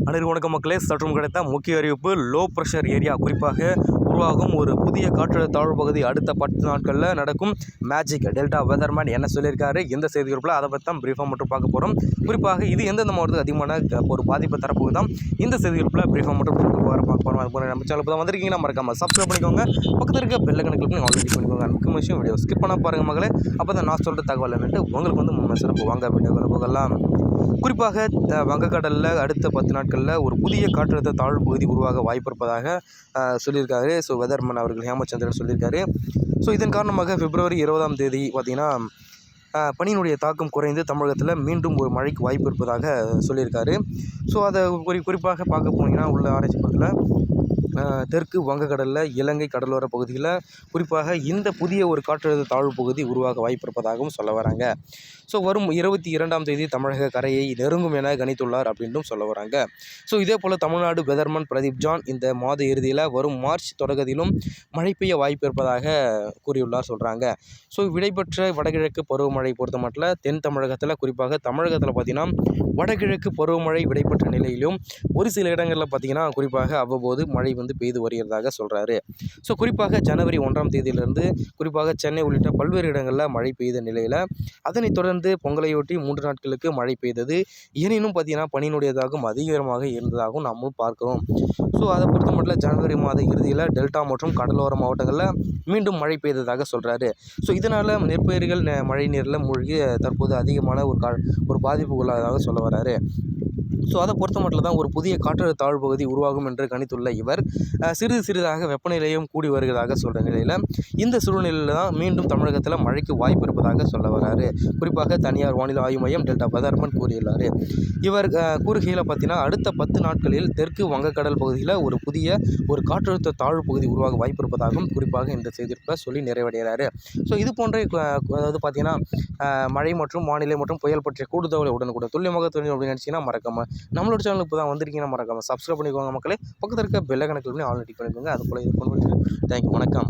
அனைவருக்கும் வணக்கம் மக்களே. சற்றும் கிடைத்த முக்கிய அறிவிப்பு. லோ ப்ரெஷர் ஏரியா குறிப்பாக உருவாகும் ஒரு புதிய காற்றழுத்த தாழ்வு பகுதி அடுத்த 10 நாட்களில் நடக்கும் மேஜிக். டெல்டா வெதர்மேன் என்ன சொல்லியிருக்காரு இந்த செய்தி குறிப்பில் அதை பற்றி தான் பிரீஃபாக மட்டும் பார்க்க போகிறோம். குறிப்பாக இது எந்தெந்த மாவட்டத்துக்கு அதிகமான ஒரு பாதிப்பை தரப்போகுது தான் இந்த செய்தி குறிப்பில் பிரீஃபாக மட்டும் பார்க்க போகிறோம். அது போல நம்ம சேனல் தான் வந்திருக்கீங்கன்னா மறக்காமல் சப்ஸ்கிரைப் பண்ணிக்கோங்க. பக்கத்தில் இருக்க பெல் ஐகானை நீங்கள் ஆல்ரெடி பண்ணிக்கோங்க. முக்கிய விஷயம் வீடியோ ஸ்கிப் பண்ண பாருங்கள் மகளே. அப்போ தான் நான் சொல்கிற தகவல் என்னட்டு உங்களுக்கு வந்து சிறப்பு வாங்க வீடியோவில் போகலாம். குறிப்பாக வங்கக்கடலில் அடுத்த 10 நாட்களில் ஒரு புதிய காற்றழுத்த தாழ்வு பகுதி உருவாக வாய்ப்பு இருப்பதாக சொல்லியிருக்காரு. வெதர்மேன் அவர்கள் ஹேமச்சந்திரன் சொல்லியிருக்காரு. இதன் காரணமாக பிப்ரவரி 20ஆம் தேதி பார்த்திங்கன்னா பனியினுடைய தாக்கம் குறைந்து தமிழகத்தில் மீண்டும் ஒரு மழைக்கு வாய்ப்பு இருப்பதாக சொல்லியிருக்காரு. அதை குறிப்பாக பார்க்க போனீங்கன்னா உள்ள ஆராய்ச்சி பக்கத்தில் தெற்கு வங்கக்கடலில் இலங்கை கடலோர பகுதியில் குறிப்பாக இந்த புதிய ஒரு காற்றழுத்த தாழ்வு பகுதி உருவாக வாய்ப்பு இருப்பதாகவும் சொல்ல வராங்க. வரும் 22ஆம் தேதி தமிழக கரையை நெருங்கும் என கணித்துள்ளார் அப்படின்னும் சொல்ல வராங்க. இதே போல் தமிழ்நாடு வெதர்மன் பிரதீப் ஜான் இந்த மாத இறுதியில் வரும் மார்ச் தொடக்கத்திலும் மழை பெய்ய வாய்ப்பு இருப்பதாக கூறியுள்ளார் சொல்கிறாங்க. விடைபெற்ற வடகிழக்கு பருவமழை பொறுத்த மட்டும் தென் தமிழகத்தில் குறிப்பாக தமிழகத்தில் பார்த்திங்கன்னா வடகிழக்கு பருவமழை விடைபெற்ற நிலையிலும் ஒரு சில இடங்களில் பார்த்திங்கன்னா குறிப்பாக அவ்வப்போது மழை பெய்து வருகிறதாக சொல்கிறாரு. குறிப்பாக ஜனவரி 1ஆம் தேதியிலிருந்து குறிப்பாக சென்னை உள்ளிட்ட பல்வேறு இடங்களில் மழை பெய்த நிலையில் அதனைத் தொடர்ந்து பொங்கலையொட்டி 3 நாட்களுக்கு மழை பெய்தது. எனினும் பார்த்திங்கன்னா பனியினுடைய தாக்கம் அதிகமாக இருந்ததாகவும் நாமும் பார்க்கிறோம். அதை பொறுத்த மட்டும் ஜனவரி மாத இறுதியில் டெல்டா மற்றும் கடலோர மாவட்டங்களில் மீண்டும் மழை பெய்ததாக சொல்கிறாரு. இதனால் நெற்பயிர்கள் மழை நீரில் மூழ்கி தற்போது அதிகமான ஒரு பாதிப்பு உள்ளதாக சொல்ல வராரு. அதை பொறுத்த மட்டும் தான் ஒரு புதிய காற்றழுத்த தாழ்வு பகுதி உருவாகும் என்று கணித்துள்ள இவர் சிறிது சிறிதாக வெப்பநிலையும் கூடி வருவதாக சொல்கிற நிலையில் இந்த சூழ்நிலையில் தான் மீண்டும் தமிழகத்தில் மழைக்கு வாய்ப்பு இருப்பதாக சொல்ல வராரு. குறிப்பாக தனியார் வானிலை ஆய்வு மையம் டெல்டா வெதர்மேன் கூறியுள்ளார். இவர் கூறுகையில் பார்த்தீங்கன்னா அடுத்த 10 நாட்களில் தெற்கு வங்கக்கடல் பகுதியில் ஒரு புதிய ஒரு காற்றழுத்த தாழ்வு பகுதி உருவாக வாய்ப்பு இருப்பதாகவும் குறிப்பாக இந்த செய்தியை சொல்லி நிறைவடைகிறாரு. இது போன்ற அதாவது பார்த்தீங்கன்னா மழை மற்றும் வானிலை மற்றும் புயல் பற்றிய கூடுதலை உடனுக்குடன் துல்லியமாக தெரியும் அப்படின்னு நினச்சிங்கன்னா மறக்காமல் நம்மளோட சேனலுக்கு இப்போ தான் வந்திருக்கீங்கன்னா மறக்காமல் சப்ஸ்கிரைப் பண்ணிக்கோங்க மக்களே. பக்கத்தில் இருக்க பெல் ஐகானை கிளிக் பண்ணி ஆல்ரெடி பண்ணிக்கோங்க. அது போல் இது பண்ணுங்க. தேங்க்யூ, வணக்கம்.